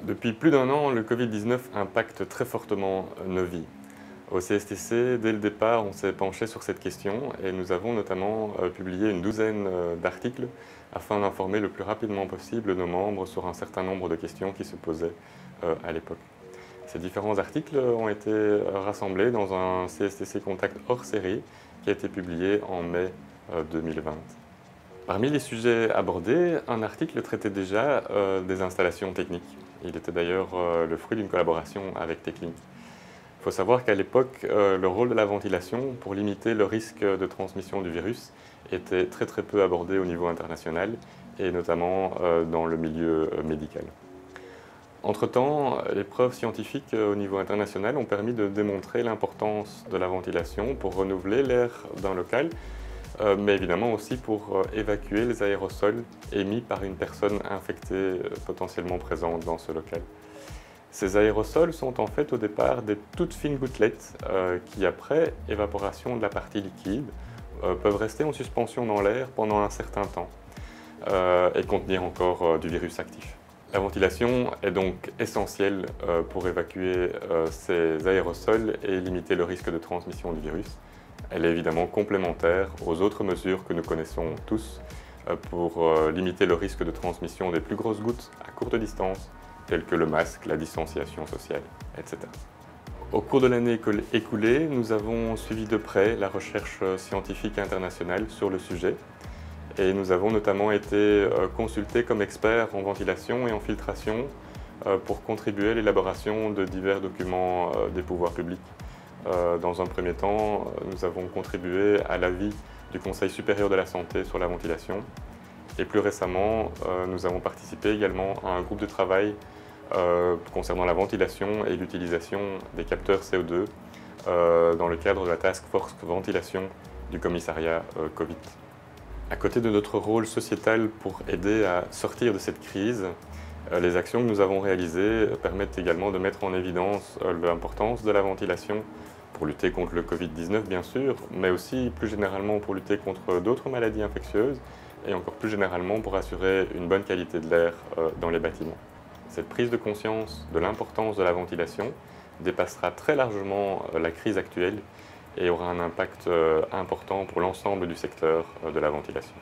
Depuis plus d'un an, le Covid-19 impacte très fortement nos vies. Au CSTC, dès le départ, on s'est penché sur cette question et nous avons notamment publié une douzaine d'articles afin d'informer le plus rapidement possible nos membres sur un certain nombre de questions qui se posaient à l'époque. Ces différents articles ont été rassemblés dans un CSTC Contact hors série qui a été publié en mai 2020. Parmi les sujets abordés, un article traitait déjà des installations techniques. Il était d'ailleurs le fruit d'une collaboration avec Techlink. Il faut savoir qu'à l'époque, le rôle de la ventilation pour limiter le risque de transmission du virus était très peu abordé au niveau international et notamment dans le milieu médical. Entre-temps, les preuves scientifiques au niveau international ont permis de démontrer l'importance de la ventilation pour renouveler l'air d'un local, mais évidemment aussi pour évacuer les aérosols émis par une personne infectée potentiellement présente dans ce local. Ces aérosols sont en fait au départ des toutes fines gouttelettes qui, après évaporation de la partie liquide, peuvent rester en suspension dans l'air pendant un certain temps et contenir encore du virus actif. La ventilation est donc essentielle pour évacuer ces aérosols et limiter le risque de transmission du virus. Elle est évidemment complémentaire aux autres mesures que nous connaissons tous pour limiter le risque de transmission des plus grosses gouttes à courte distance, telles que le masque, la distanciation sociale, etc. Au cours de l'année écoulée, nous avons suivi de près la recherche scientifique internationale sur le sujet et nous avons notamment été consultés comme experts en ventilation et en filtration pour contribuer à l'élaboration de divers documents des pouvoirs publics. Dans un premier temps, nous avons contribué à l'avis du Conseil supérieur de la santé sur la ventilation et plus récemment, nous avons participé également à un groupe de travail concernant la ventilation et l'utilisation des capteurs CO2 dans le cadre de la Task Force Ventilation du commissariat Covid. À côté de notre rôle sociétal pour aider à sortir de cette crise, les actions que nous avons réalisées permettent également de mettre en évidence l'importance de la ventilation pour lutter contre le Covid-19 bien sûr, mais aussi plus généralement pour lutter contre d'autres maladies infectieuses et encore plus généralement pour assurer une bonne qualité de l'air dans les bâtiments. Cette prise de conscience de l'importance de la ventilation dépassera très largement la crise actuelle et aura un impact important pour l'ensemble du secteur de la ventilation.